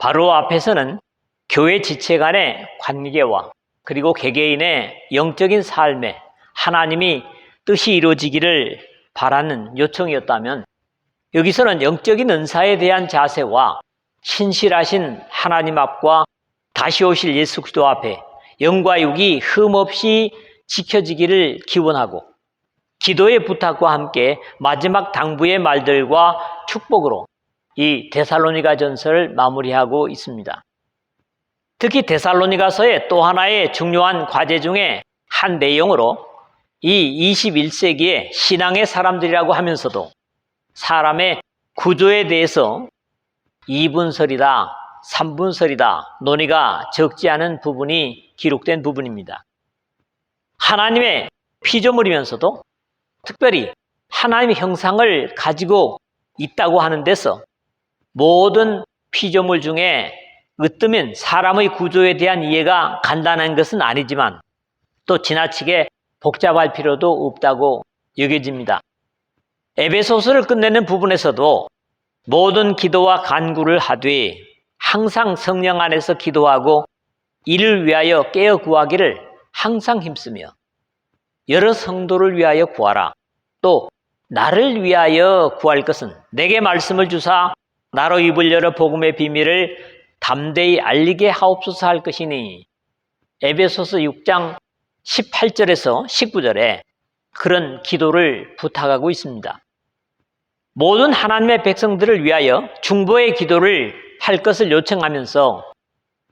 바로 앞에서는 교회 지체 간의 관계와 그리고 개개인의 영적인 삶에 하나님이 뜻이 이루어지기를 바라는 요청이었다면, 여기서는 영적인 은사에 대한 자세와 신실하신 하나님 앞과 다시 오실 예수 그리스도 앞에 영과 육이 흠없이 지켜지기를 기원하고, 기도의 부탁과 함께 마지막 당부의 말들과 축복으로 이 데살로니가 전서를 마무리하고 있습니다. 특히 데살로니가서의 또 하나의 중요한 과제 중에 한 내용으로 이 21세기의 신앙의 사람들이라고 하면서도 사람의 구조에 대해서 2분설이다, 3분설이다 논의가 적지 않은 부분이 기록된 부분입니다. 하나님의 피조물이면서도 특별히 하나님의 형상을 가지고 있다고 하는 데서 모든 피조물 중에 으뜸인 사람의 구조에 대한 이해가 간단한 것은 아니지만 또 지나치게 복잡할 필요도 없다고 여겨집니다. 에베소서를 끝내는 부분에서도 모든 기도와 간구를 하되 항상 성령 안에서 기도하고 이를 위하여 깨어 구하기를 항상 힘쓰며 여러 성도를 위하여 구하라. 또 나를 위하여 구할 것은 내게 말씀을 주사 나로 입을 열어 복음의 비밀을 담대히 알리게 하옵소서 할 것이니, 에베소서 6장 18절에서 19절에 그런 기도를 부탁하고 있습니다. 모든 하나님의 백성들을 위하여 중보의 기도를 할 것을 요청하면서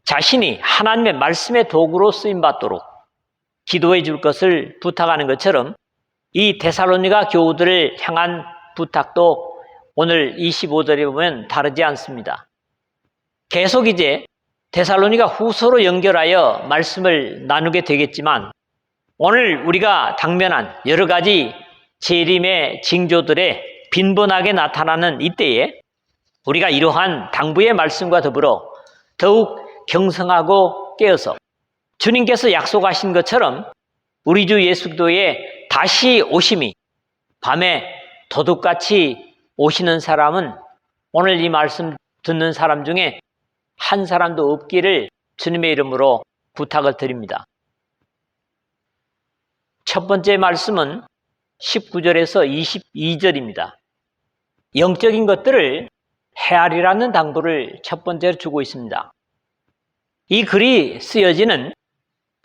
자신이 하나님의 말씀의 도구로 쓰임받도록 기도해 줄 것을 부탁하는 것처럼 이 데살로니가 교우들을 향한 부탁도 오늘 25절에 보면 다르지 않습니다. 계속 이제 데살로니가 후서로 연결하여 말씀을 나누게 되겠지만, 오늘 우리가 당면한 여러 가지 재림의 징조들에 빈번하게 나타나는 이때에 우리가 이러한 당부의 말씀과 더불어 더욱 경성하고 깨어서 주님께서 약속하신 것처럼 우리 주 예수 그리스도의 다시 오심이 밤에 도둑같이 오시는 사람은 오늘 이 말씀 듣는 사람 중에 한 사람도 없기를 주님의 이름으로 부탁을 드립니다. 첫 번째 말씀은 19절에서 22절입니다. 영적인 것들을 헤아리라는 당부를 첫 번째로 주고 있습니다. 이 글이 쓰여지는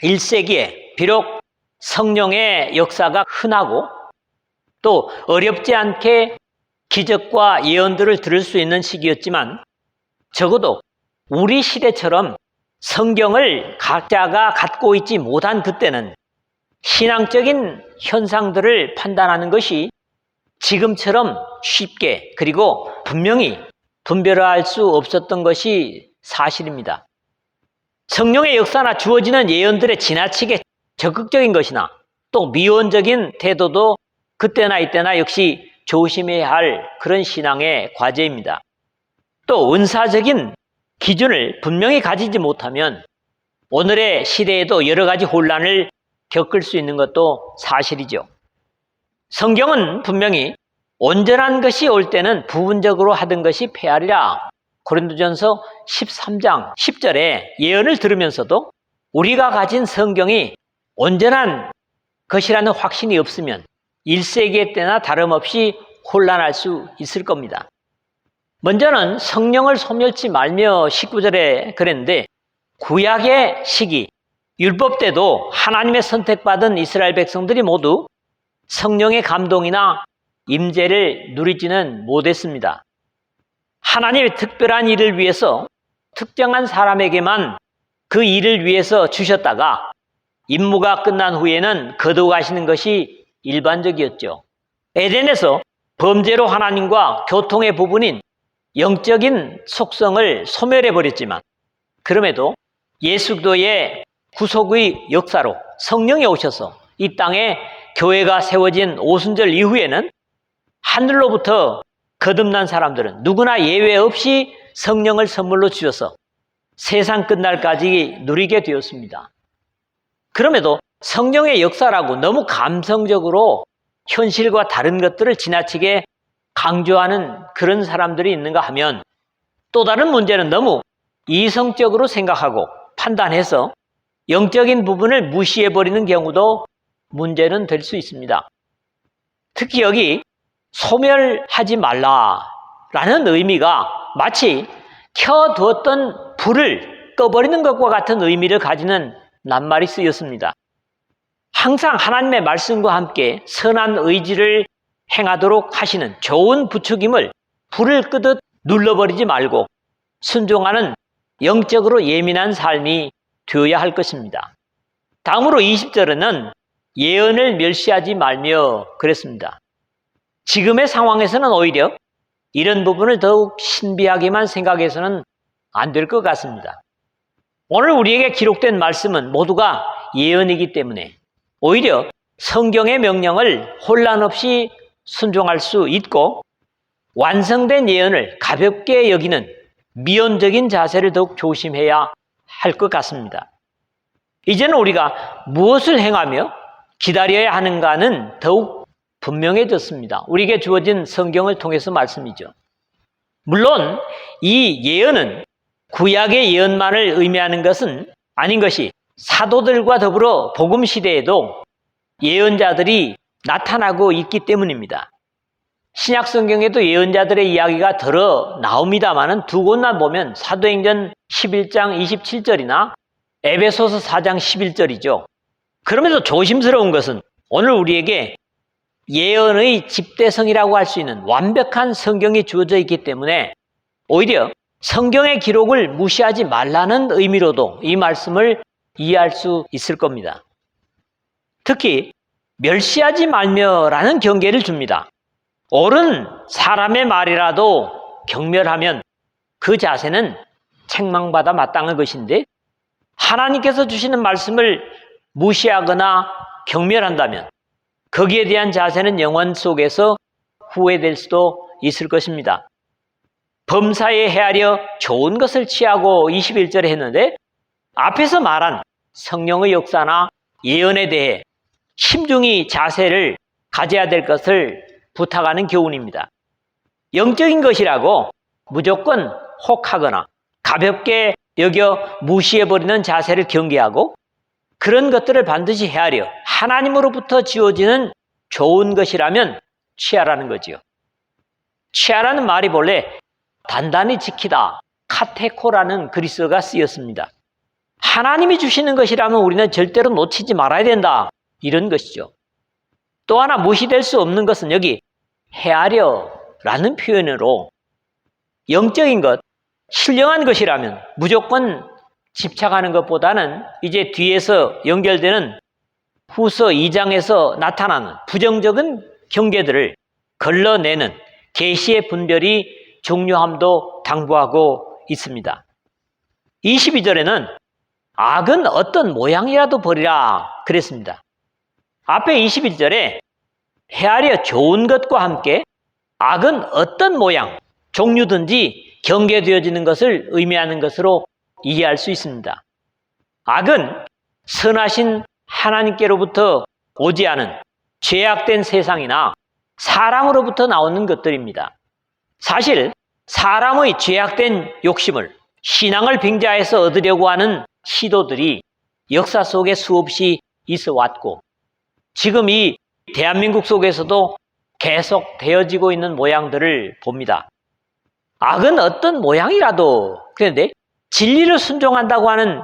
1세기에 비록 성령의 역사가 흔하고 또 어렵지 않게 기적과 예언들을 들을 수 있는 시기였지만, 적어도 우리 시대처럼 성경을 각자가 갖고 있지 못한 그때는 신앙적인 현상들을 판단하는 것이 지금처럼 쉽게 그리고 분명히 분별할 수 없었던 것이 사실입니다. 성령의 역사나 주어지는 예언들의 지나치게 적극적인 것이나 또 미온적인 태도도 그때나 이때나 역시 조심해야 할 그런 신앙의 과제입니다. 또 은사적인 기준을 분명히 가지지 못하면 오늘의 시대에도 여러 가지 혼란을 겪을 수 있는 것도 사실이죠. 성경은 분명히 온전한 것이 올 때는 부분적으로 하던 것이 폐하리라. 고린도전서 13장 10절에 예언을 들으면서도 우리가 가진 성경이 온전한 것이라는 확신이 없으면 1세기의 때나 다름없이 혼란할 수 있을 겁니다. 먼저는 성령을 소멸치 말며 19절에 그랬는데, 구약의 시기, 율법 때도 하나님의 선택받은 이스라엘 백성들이 모두 성령의 감동이나 임재를 누리지는 못했습니다. 하나님의 특별한 일을 위해서 특정한 사람에게만 그 일을 위해서 주셨다가 임무가 끝난 후에는 거둬가시는 것이 일반적이었죠. 에덴에서 범죄로 하나님과 교통의 부분인 영적인 속성을 소멸해버렸지만, 그럼에도 예수 그리스도의 구속의 역사로 성령이 오셔서 이 땅에 교회가 세워진 오순절 이후에는 하늘로부터 거듭난 사람들은 누구나 예외 없이 성령을 선물로 주셔서 세상 끝날까지 누리게 되었습니다. 그럼에도 성령의 역사라고 너무 감성적으로 현실과 다른 것들을 지나치게 강조하는 그런 사람들이 있는가 하면, 또 다른 문제는 너무 이성적으로 생각하고 판단해서 영적인 부분을 무시해버리는 경우도 문제는 될 수 있습니다. 특히 여기 소멸하지 말라라는 의미가 마치 켜두었던 불을 꺼버리는 것과 같은 의미를 가지는 낱말이 쓰였습니다. 항상 하나님의 말씀과 함께 선한 의지를 행하도록 하시는 좋은 부추김을 불을 끄듯 눌러버리지 말고 순종하는 영적으로 예민한 삶이 되어야 할 것입니다. 다음으로 20절에는 예언을 멸시하지 말며 그랬습니다. 지금의 상황에서는 오히려 이런 부분을 더욱 신비하게만 생각해서는 안 될 것 같습니다. 오늘 우리에게 기록된 말씀은 모두가 예언이기 때문에 오히려 성경의 명령을 혼란 없이 순종할 수 있고 완성된 예언을 가볍게 여기는 미온적인 자세를 더욱 조심해야 할 것 같습니다. 이제는 우리가 무엇을 행하며 기다려야 하는가는 더욱 분명해졌습니다. 우리에게 주어진 성경을 통해서 말씀이죠. 물론 이 예언은 구약의 예언만을 의미하는 것은 아닌 것이 사도들과 더불어 복음 시대에도 예언자들이 나타나고 있기 때문입니다. 신약 성경에도 예언자들의 이야기가 들어 나옵니다만은 두 곳만 보면 사도행전 11장 27절이나 에베소서 4장 11절이죠. 그러면서 조심스러운 것은 오늘 우리에게 예언의 집대성이라고 할 수 있는 완벽한 성경이 주어져 있기 때문에 오히려 성경의 기록을 무시하지 말라는 의미로도 이 말씀을 이해할 수 있을 겁니다. 특히 멸시하지 말며라는 경계를 줍니다. 옳은 사람의 말이라도 경멸하면 그 자세는 책망받아 마땅한 것인데 하나님께서 주시는 말씀을 무시하거나 경멸한다면 거기에 대한 자세는 영혼 속에서 후회될 수도 있을 것입니다. 범사에 헤아려 좋은 것을 취하고 21절에 했는데 앞에서 말한 성령의 역사나 예언에 대해 심중히 자세를 가져야 될 것을 부탁하는 교훈입니다. 영적인 것이라고 무조건 혹하거나 가볍게 여겨 무시해버리는 자세를 경계하고 그런 것들을 반드시 헤아려 하나님으로부터 지어지는 좋은 것이라면 취하라는 거지요. 취하라는 말이 본래 단단히 지키다, 카테코라는 그리스어가 쓰였습니다. 하나님이 주시는 것이라면 우리는 절대로 놓치지 말아야 된다, 이런 것이죠. 또 하나 무시될 수 없는 것은 여기 헤아려라는 표현으로 영적인 것, 신령한 것이라면 무조건 집착하는 것보다는 이제 뒤에서 연결되는 후서 2장에서 나타나는 부정적인 경계들을 걸러내는 계시의 분별이 중요함도 당부하고 있습니다. 22절에는 악은 어떤 모양이라도 버리라 그랬습니다. 앞에 21절에 헤아려 좋은 것과 함께 악은 어떤 모양, 종류든지 경계되어지는 것을 의미하는 것으로 이해할 수 있습니다. 악은 선하신 하나님께로부터 오지 않은 죄악된 세상이나 사람으로부터 나오는 것들입니다. 사실 사람의 죄악된 욕심을 신앙을 빙자해서 얻으려고 하는 시도들이 역사 속에 수없이 있어 왔고 지금 이 대한민국 속에서도 계속 되어지고 있는 모양들을 봅니다. 악은 어떤 모양이라도 그런데 진리를 순종한다고 하는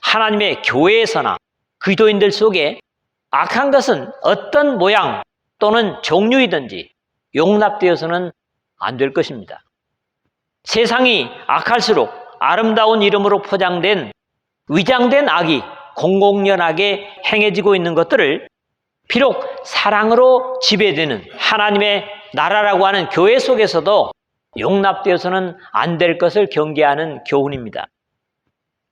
하나님의 교회에서나 기도인들 속에 악한 것은 어떤 모양 또는 종류이든지 용납되어서는 안 될 것입니다. 세상이 악할수록 아름다운 이름으로 포장된 위장된 악이 공공연하게 행해지고 있는 것들을 비록 사랑으로 지배되는 하나님의 나라라고 하는 교회 속에서도 용납되어서는 안 될 것을 경계하는 교훈입니다.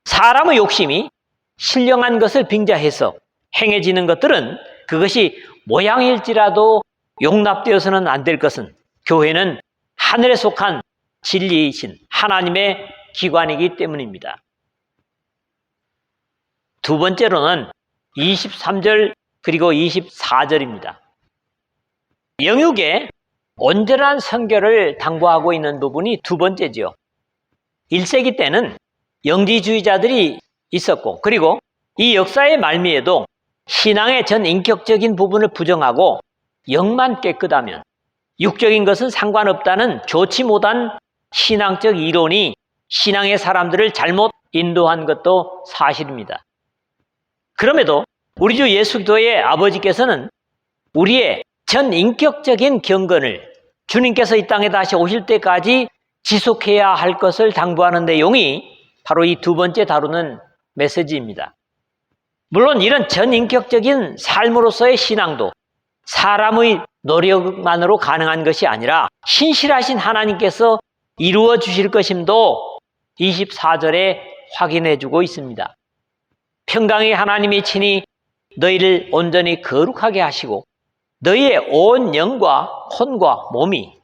사람의 욕심이 신령한 것을 빙자해서 행해지는 것들은 그것이 모양일지라도 용납되어서는 안 될 것은 교회는 하늘에 속한 진리이신 하나님의 기관이기 때문입니다. 두 번째로는 23절 그리고 24절입니다. 영육의 온전한 선결을 당부하고 있는 부분이 두 번째죠. 1세기 때는 영지주의자들이 있었고, 그리고 이 역사의 말미에도 신앙의 전 인격적인 부분을 부정하고 영만 깨끗하면 육적인 것은 상관없다는 좋지 못한 신앙적 이론이 신앙의 사람들을 잘못 인도한 것도 사실입니다. 그럼에도 우리 주 예수 그리스도의 아버지께서는 우리의 전 인격적인 경건을 주님께서 이 땅에 다시 오실 때까지 지속해야 할 것을 당부하는 내용이 바로 이 두 번째 다루는 메시지입니다. 물론 이런 전인격적인 삶으로서의 신앙도 사람의 노력만으로 가능한 것이 아니라 신실하신 하나님께서 이루어 주실 것임도 24절에 확인해 주고 있습니다. 평강의 하나님이 친히 너희를 온전히 거룩하게 하시고 너희의 온 영과 혼과 몸이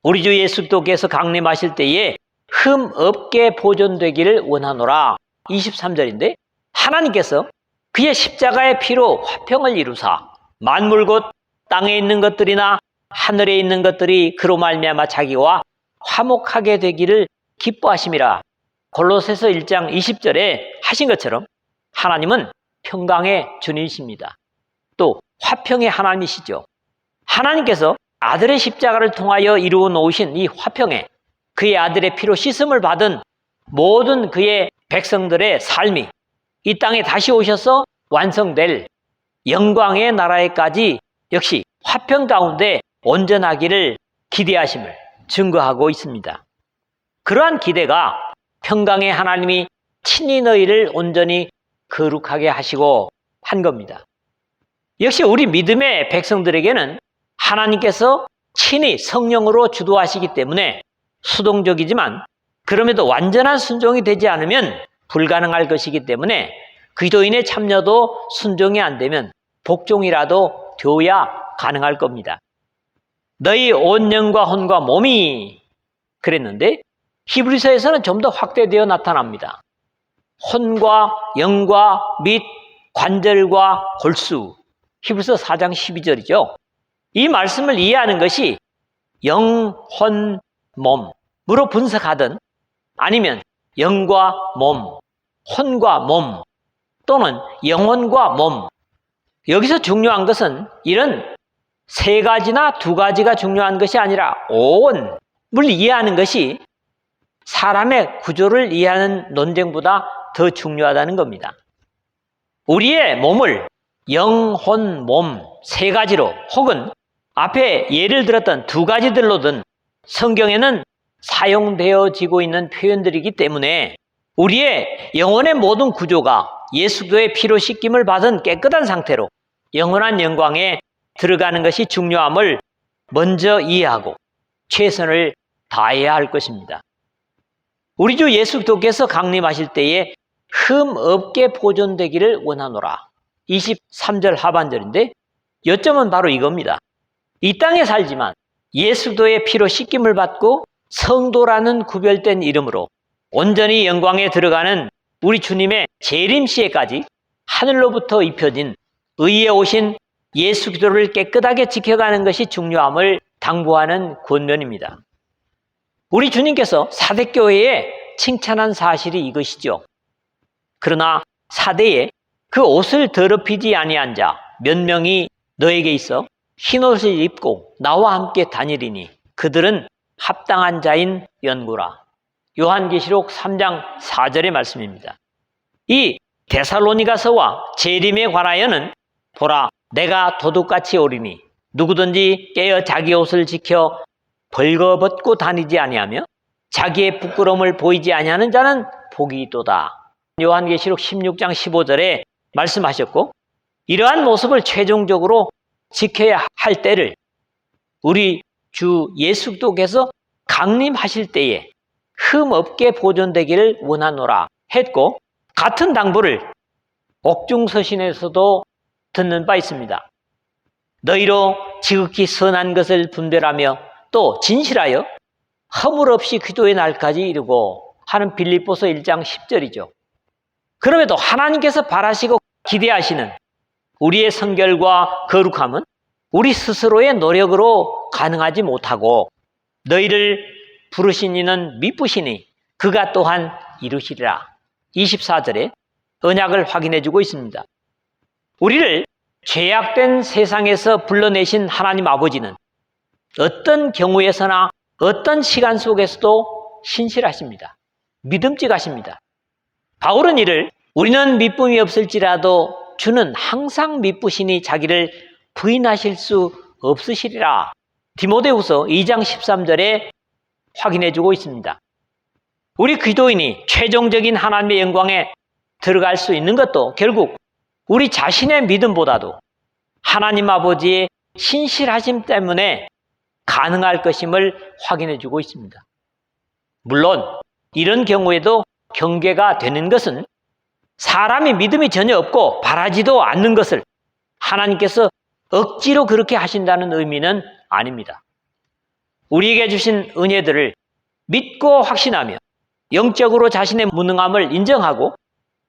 우리 주 예수 그리스도께서 강림하실 때에 흠 없게 보존되기를 원하노라. 23절인데 하나님께서 그의 십자가의 피로 화평을 이루사 만물 곧 땅에 있는 것들이나 하늘에 있는 것들이 그로 말미암아 자기와 화목하게 되기를 기뻐하심이라. 골로새서 1장 20절에 하신 것처럼 하나님은 평강의 주님이십니다. 또 화평의 하나님이시죠. 하나님께서 아들의 십자가를 통하여 이루어 놓으신 이 화평에 그의 아들의 피로 씻음을 받은 모든 그의 백성들의 삶이 이 땅에 다시 오셔서 완성될 영광의 나라에까지 역시 화평 가운데 온전하기를 기대하심을 증거하고 있습니다. 그러한 기대가 평강의 하나님이 친히 너희를 온전히 거룩하게 하시고 한 겁니다. 역시 우리 믿음의 백성들에게는 하나님께서 친히 성령으로 주도하시기 때문에 수동적이지만 그럼에도 완전한 순종이 되지 않으면 불가능할 것이기 때문에 그리스도인의 참여도 순종이 안 되면 복종이라도 되어야 가능할 겁니다. 너희 온 영과 혼과 몸이 그랬는데 히브리서에서는 좀 더 확대되어 나타납니다. 혼과 영과 및 관절과 골수 히브리서 4장 12절이죠. 이 말씀을 이해하는 것이 영, 혼, 몸으로 분석하든 아니면 영과 몸, 혼과 몸 또는 영혼과 몸 여기서 중요한 것은 이런 세 가지나 두 가지가 중요한 것이 아니라 온을 이해하는 것이 사람의 구조를 이해하는 논쟁보다 더 중요하다는 겁니다. 우리의 몸을 영, 혼, 몸 세 가지로 혹은 앞에 예를 들었던 두 가지들로든 성경에는 사용되어지고 있는 표현들이기 때문에 우리의 영혼의 모든 구조가 예수 그리스도의 피로 씻김을 받은 깨끗한 상태로 영원한 영광에 들어가는 것이 중요함을 먼저 이해하고 최선을 다해야 할 것입니다. 우리 주 예수 그리스도께서 강림하실 때에 흠 없게 보존되기를 원하노라. 23절 하반절인데 요점은 바로 이겁니다. 이 땅에 살지만 예수 그리스도의 피로 씻김을 받고 성도라는 구별된 이름으로 온전히 영광에 들어가는 우리 주님의 재림 시에까지 하늘로부터 입혀진 의에 오신 예수 그리스도를 깨끗하게 지켜가는 것이 중요함을 당부하는 권면입니다. 우리 주님께서 사대교회에 칭찬한 사실이 이것이죠. 그러나 사대에 그 옷을 더럽히지 아니한 자 몇 명이 너에게 있어 흰옷을 입고 나와 함께 다니리니 그들은 합당한 자인 연고라. 요한계시록 3장 4절의 말씀입니다. 이 데살로니가서와 재림에 관하여는 보라 내가 도둑같이 오리니 누구든지 깨어 자기 옷을 지켜 벌거벗고 다니지 아니하며 자기의 부끄러움을 보이지 아니하는 자는 복이 있도다. 요한계시록 16장 15절에 말씀하셨고 이러한 모습을 최종적으로 지켜야 할 때를 우리 주 예수 그리스도께서 강림하실 때에 흠 없게 보존되기를 원하노라 했고 같은 당부를 옥중서신에서도 듣는 바 있습니다. 너희로 지극히 선한 것을 분별하며 또 진실하여 허물 없이 기도의 날까지 이르고 하는 빌립보서 1장 10절이죠. 그럼에도 하나님께서 바라시고 기대하시는 우리의 성결과 거룩함은 우리 스스로의 노력으로 가능하지 못하고 너희를 부르신 이는 미쁘시니 그가 또한 이루시리라. 24절에 언약을 확인해 주고 있습니다. 우리를 죄악된 세상에서 불러내신 하나님 아버지는 어떤 경우에서나 어떤 시간 속에서도 신실하십니다. 믿음직하십니다. 바울은 이를 우리는 미쁨이 없을지라도 주는 항상 미쁘시니 자기를 부인하실 수 없으시리라. 디모데후서 2장 13절에 확인해 주고 있습니다. 우리 기도인이 최종적인 하나님의 영광에 들어갈 수 있는 것도 결국 우리 자신의 믿음보다도 하나님 아버지의 신실하심 때문에 가능할 것임을 확인해 주고 있습니다. 물론 이런 경우에도 경계가 되는 것은 사람이 믿음이 전혀 없고 바라지도 않는 것을 하나님께서 억지로 그렇게 하신다는 의미는 아닙니다. 우리에게 주신 은혜들을 믿고 확신하며 영적으로 자신의 무능함을 인정하고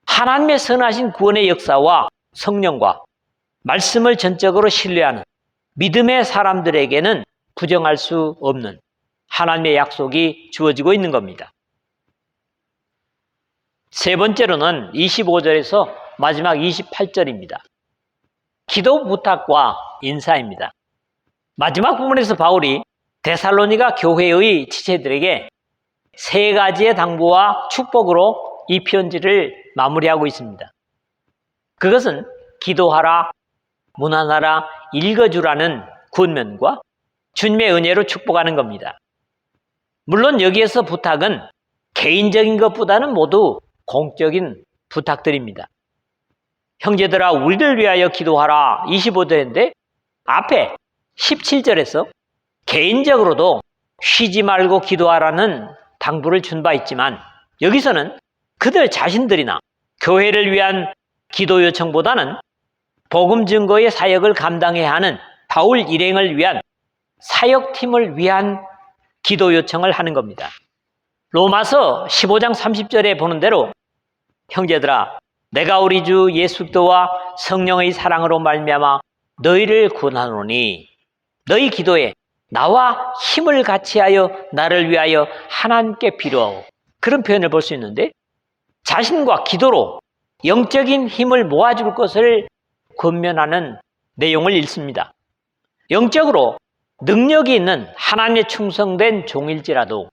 하나님의 선하신 구원의 역사와 성령과 말씀을 전적으로 신뢰하는 믿음의 사람들에게는 부정할 수 없는 하나님의 약속이 주어지고 있는 겁니다. 세 번째로는 25절에서 마지막 28절입니다. 기도 부탁과 인사입니다. 마지막 부분에서 바울이 데살로니가 교회의 지체들에게 세 가지의 당부와 축복으로 이 편지를 마무리하고 있습니다. 그것은 기도하라, 문안하라, 읽어주라는 권면과 주님의 은혜로 축복하는 겁니다. 물론 여기에서 부탁은 개인적인 것보다는 모두 공적인 부탁들입니다. 형제들아 우리를 위하여 기도하라 25절인데 앞에 17절에서 개인적으로도 쉬지 말고 기도하라는 당부를 준 바 있지만 여기서는 그들 자신들이나 교회를 위한 기도 요청보다는 복음 증거의 사역을 감당해야 하는 바울 일행을 위한 사역팀을 위한 기도 요청을 하는 겁니다. 로마서 15장 30절에 보는 대로 형제들아 내가 우리 주 예수 그리스도와 성령의 사랑으로 말미암아 너희를 구하노니 너희 기도에 나와 힘을 같이하여 나를 위하여 하나님께 빌어오. 그런 표현을 볼 수 있는데 자신과 기도로 영적인 힘을 모아줄 것을 권면하는 내용을 읽습니다. 영적으로 능력이 있는 하나님의 충성된 종일지라도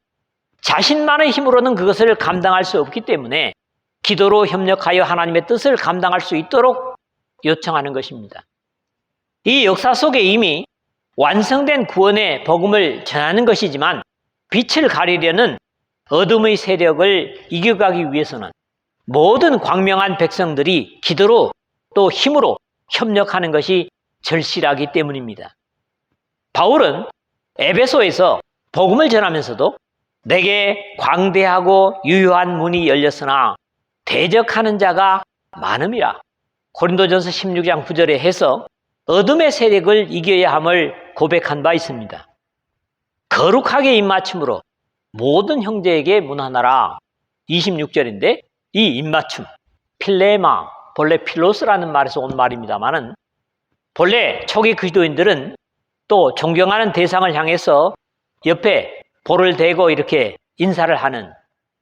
자신만의 힘으로는 그것을 감당할 수 없기 때문에 기도로 협력하여 하나님의 뜻을 감당할 수 있도록 요청하는 것입니다. 이 역사 속에 이미 완성된 구원의 복음을 전하는 것이지만 빛을 가리려는 어둠의 세력을 이겨가기 위해서는 모든 광명한 백성들이 기도로 또 힘으로 협력하는 것이 절실하기 때문입니다. 바울은 에베소에서 복음을 전하면서도 내게 광대하고 유효한 문이 열렸으나 대적하는 자가 많음이라 고린도전서 16장 9절에 해서 어둠의 세력을 이겨야 함을 고백한 바 있습니다. 거룩하게 입맞춤으로 모든 형제에게 문안하라 26절인데 이 입맞춤 필레마 본래 필로스라는 말에서 온 말입니다만은 본래 초기 그리스도인들은 또 존경하는 대상을 향해서 옆에 볼을 대고 이렇게 인사를 하는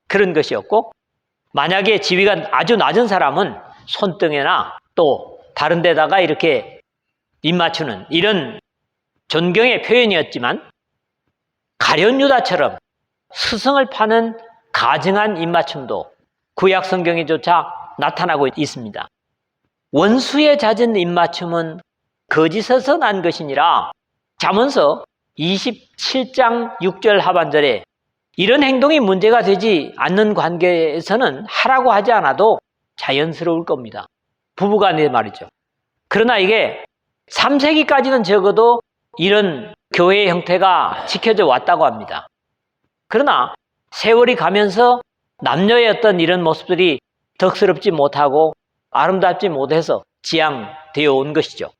그런 것이었고 만약에 지위가 아주 낮은 사람은 손등에나 또 다른 데다가 이렇게 입맞추는 이런 존경의 표현이었지만 가룟 유다처럼 스승을 파는 가증한 입맞춤도 구약 성경에조차 나타나고 있습니다. 원수의 잦은 입맞춤은 거짓에서 난 것이니라 잠언서 27장 6절 하반절에 이런 행동이 문제가 되지 않는 관계에서는 하라고 하지 않아도 자연스러울 겁니다. 부부간에 말이죠. 그러나 이게 3세기까지는 적어도 이런 교회의 형태가 지켜져 왔다고 합니다. 그러나 세월이 가면서 남녀의 어떤 이런 모습들이 덕스럽지 못하고 아름답지 못해서 지양되어 온 것이죠.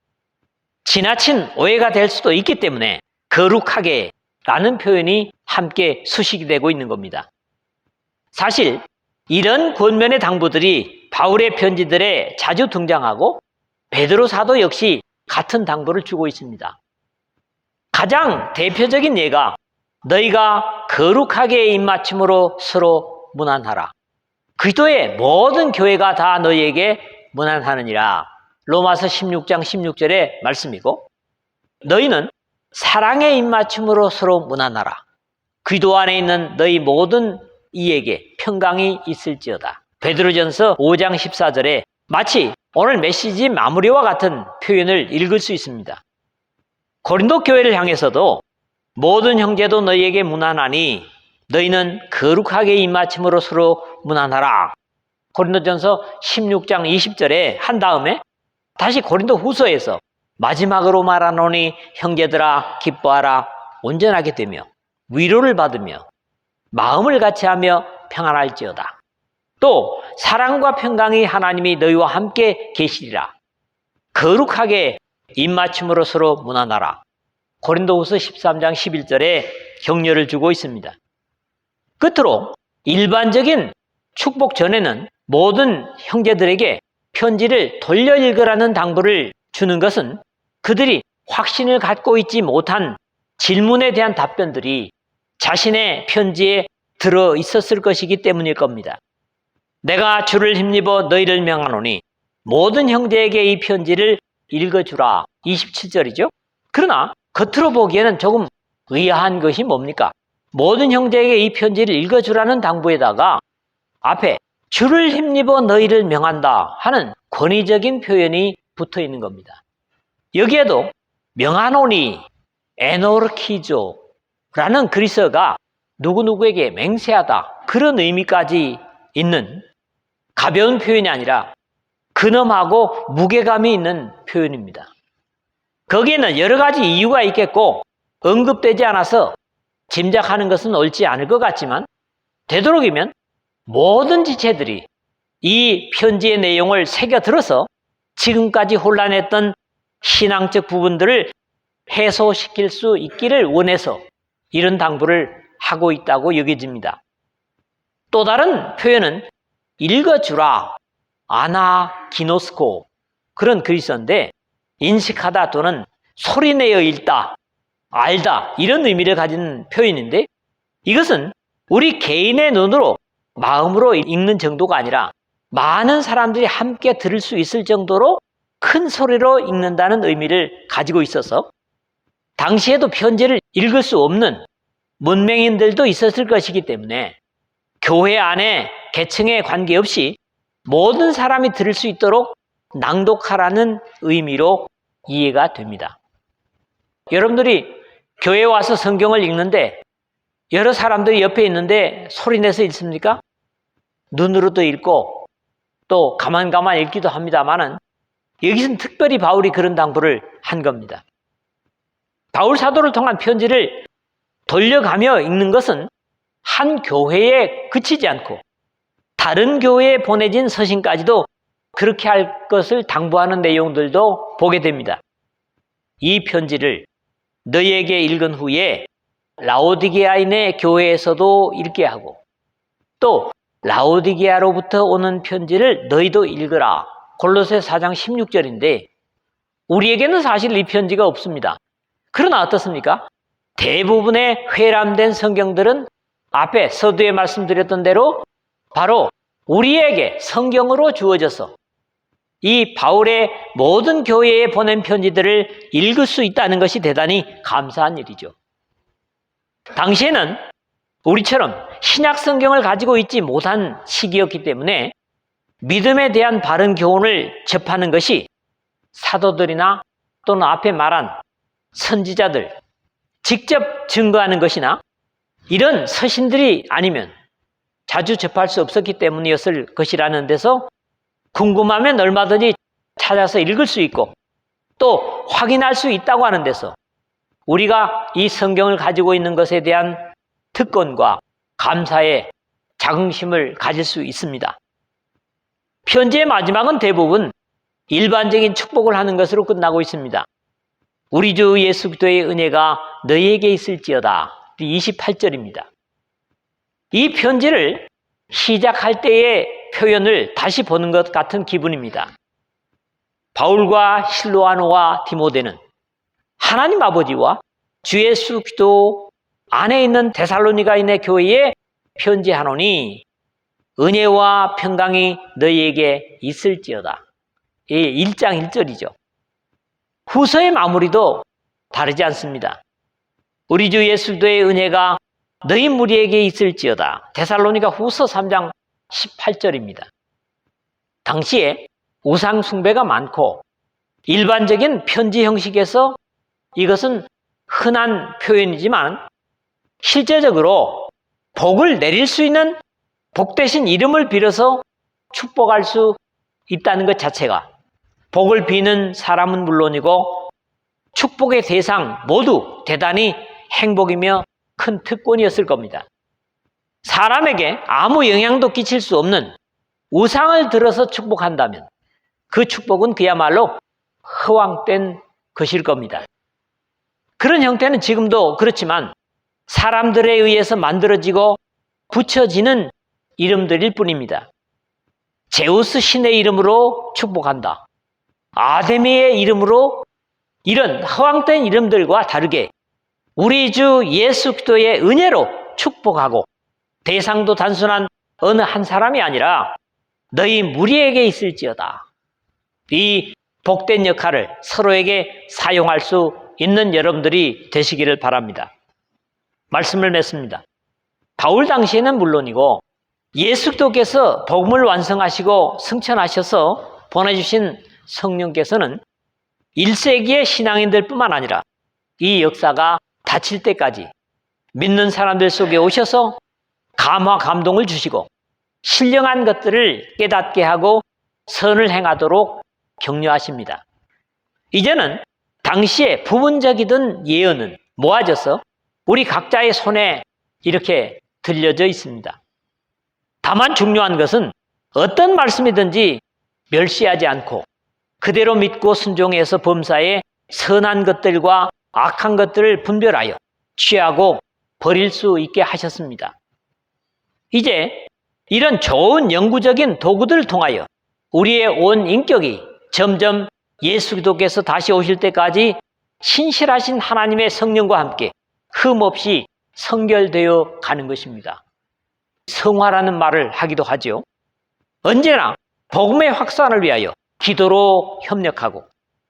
지나친 오해가 될 수도 있기 때문에 거룩하게 라는 표현이 함께 수식이 되고 있는 겁니다. 사실 이런 권면의 당부들이 바울의 편지들에 자주 등장하고 베드로 사도 역시 같은 당부를 주고 있습니다. 가장 대표적인 예가 너희가 거룩하게 입맞춤으로 서로 문안하라. 그리스도의 모든 교회가 다 너희에게 문안하느니라. 로마서 16장 16절의 말씀이고, 너희는 사랑의 입맞춤으로 서로 문안하라. 그리스도 안에 있는 너희 모든 이에게 평강이 있을지어다. 베드로전서 5장 14절에 마치 오늘 메시지 마무리와 같은 표현을 읽을 수 있습니다. 고린도 교회를 향해서도 모든 형제도 너희에게 문안하니 너희는 거룩하게 입맞춤으로 서로 문안하라. 고린도전서 16장 20절에 한 다음에 다시 고린도 후서에서 마지막으로 말하노니 형제들아 기뻐하라. 온전하게 되며 위로를 받으며 마음을 같이하며 평안할지어다. 또 사랑과 평강이 하나님이 너희와 함께 계시리라. 거룩하게 입맞춤으로 서로 문안하라. 고린도후서 13장 11절에 격려를 주고 있습니다. 끝으로 일반적인 축복 전에는 모든 형제들에게 편지를 돌려 읽으라는 당부를 주는 것은 그들이 확신을 갖고 있지 못한 질문에 대한 답변들이 자신의 편지에 들어 있었을 것이기 때문일 겁니다. 내가 주를 힘입어 너희를 명하노니 모든 형제에게 이 편지를 읽어주라. 27절이죠. 그러나 겉으로 보기에는 조금 의아한 것이 뭡니까? 모든 형제에게 이 편지를 읽어주라는 당부에다가 앞에 주를 힘입어 너희를 명한다 하는 권위적인 표현이 붙어 있는 겁니다. 여기에도 명하노니 에노르키조라는 그리스어가 누구누구에게 맹세하다 그런 의미까지 있는 가벼운 표현이 아니라 근엄하고 무게감이 있는 표현입니다. 거기에는 여러 가지 이유가 있겠고 언급되지 않아서 짐작하는 것은 옳지 않을 것 같지만 되도록이면 모든 지체들이 이 편지의 내용을 새겨들어서 지금까지 혼란했던 신앙적 부분들을 해소시킬 수 있기를 원해서 이런 당부를 하고 있다고 여겨집니다. 또 다른 표현은 읽어주라, 아나기노스코 그런 그리스어인데 인식하다 또는 소리내어 읽다, 알다 이런 의미를 가진 표현인데 이것은 우리 개인의 눈으로 마음으로 읽는 정도가 아니라 많은 사람들이 함께 들을 수 있을 정도로 큰 소리로 읽는다는 의미를 가지고 있어서 당시에도 편지를 읽을 수 없는 문맹인들도 있었을 것이기 때문에 교회 안에 계층에 관계없이 모든 사람이 들을 수 있도록 낭독하라는 의미로 이해가 됩니다. 여러분들이 교회에 와서 성경을 읽는데 여러 사람들이 옆에 있는데 소리내서 읽습니까? 눈으로도 읽고 또 가만 읽기도 합니다만은 여기서는 특별히 바울이 그런 당부를 한 겁니다. 바울 사도를 통한 편지를 돌려가며 읽는 것은 한 교회에 그치지 않고 다른 교회에 보내진 서신까지도 그렇게 할 것을 당부하는 내용들도 보게 됩니다. 이 편지를 너희에게 읽은 후에 라오디게아인의 교회에서도 읽게 하고 또 라오디게아로부터 오는 편지를 너희도 읽으라. 골로새 4장 16절인데 우리에게는 사실 이 편지가 없습니다. 그러나 어떻습니까? 대부분의 회람된 성경들은 앞에 서두에 말씀드렸던 대로 바로 우리에게 성경으로 주어져서 이 바울의 모든 교회에 보낸 편지들을 읽을 수 있다는 것이 대단히 감사한 일이죠. 당시에는 우리처럼 신약 성경을 가지고 있지 못한 시기였기 때문에 믿음에 대한 바른 교훈을 접하는 것이 사도들이나 또는 앞에 말한 선지자들 직접 증거하는 것이나 이런 서신들이 아니면 자주 접할 수 없었기 때문이었을 것이라는 데서 궁금하면 얼마든지 찾아서 읽을 수 있고 또 확인할 수 있다고 하는 데서 우리가 이 성경을 가지고 있는 것에 대한 특권과 감사의 자긍심을 가질 수 있습니다. 편지의 마지막은 대부분 일반적인 축복을 하는 것으로 끝나고 있습니다. 우리 주 예수 그리스도의 은혜가 너희에게 있을지어다. 28절입니다. 이 편지를 시작할 때의 표현을 다시 보는 것 같은 기분입니다. 바울과 실로아노와 디모데는 하나님 아버지와 주 예수 그리스도 안에 있는 데살로니가인의 교회에 편지하노니 은혜와 평강이 너희에게 있을지어다. 이 1장 1절이죠. 후서의 마무리도 다르지 않습니다. 우리 주 예수 그리스도의 은혜가 너희 무리에게 있을지어다. 데살로니가 후서 3장 18절입니다. 당시에 우상 숭배가 많고 일반적인 편지 형식에서 이것은 흔한 표현이지만 실제적으로 복을 내릴 수 있는 복 대신 이름을 빌어서 축복할 수 있다는 것 자체가 복을 비는 사람은 물론이고 축복의 대상 모두 대단히 행복이며 큰 특권이었을 겁니다. 사람에게 아무 영향도 끼칠 수 없는 우상을 들어서 축복한다면 그 축복은 그야말로 허황된 것일 겁니다. 그런 형태는 지금도 그렇지만 사람들에 의해서 만들어지고 붙여지는 이름들일 뿐입니다. 제우스 신의 이름으로 축복한다. 아데미의 이름으로 이런 허황된 이름들과 다르게 우리 주 예수 그리스도의 은혜로 축복하고 대상도 단순한 어느 한 사람이 아니라 너희 무리에게 있을지어다. 이 복된 역할을 서로에게 사용할 수 있는 여러분들이 되시기를 바랍니다. 말씀을 맺습니다. 바울 당시에는 물론이고 예수 그리스도께서 복음을 완성하시고 승천하셔서 보내주신 성령께서는 1세기의 신앙인들 뿐만 아니라 이 역사가 닫힐 때까지 믿는 사람들 속에 오셔서 감화 감동을 주시고 신령한 것들을 깨닫게 하고 선을 행하도록 격려하십니다. 이제는 당시의 부분적이던 예언은 모아져서 우리 각자의 손에 이렇게 들려져 있습니다. 다만 중요한 것은 어떤 말씀이든지 멸시하지 않고 그대로 믿고 순종해서 범사에 선한 것들과 악한 것들을 분별하여 취하고 버릴 수 있게 하셨습니다. 이제 이런 좋은 영구적인 도구들을 통하여 우리의 온 인격이 점점 예수 그리스도께서 다시 오실 때까지 신실하신 하나님의 성령과 함께 흠없이 성결되어 가는 것입니다. 성화라는 말을 하기도 하죠. 언제나 복음의 확산을 위하여 기도로 협력하고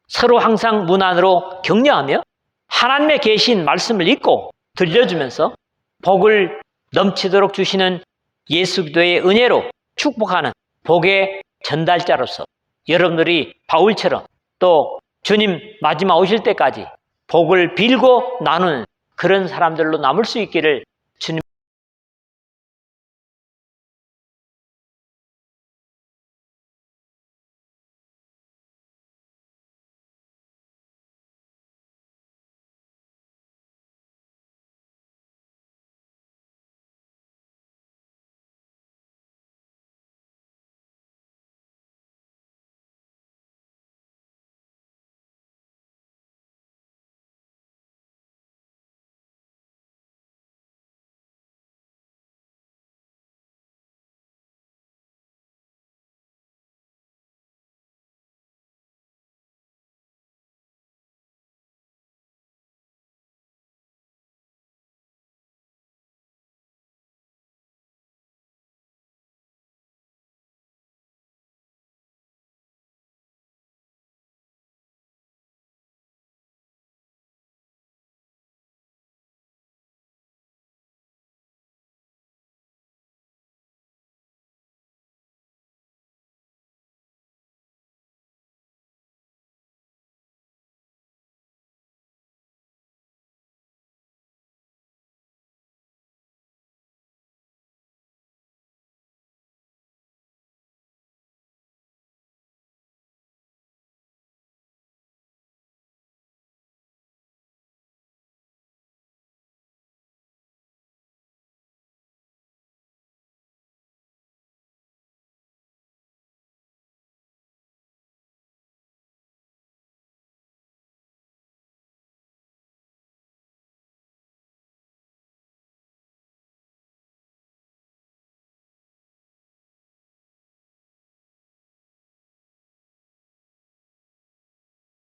서로 항상 문 안으로 격려하며 하나님의 계신 말씀을 읽고 들려주면서 복을 넘치도록 주시는 예수 그리스도의 은혜로 축복하는 복의 전달자로서 여러분들이 바울처럼 또 주님 마지막 오실 때까지 복을 빌고 나누는 그런 사람들로 남을 수 있기를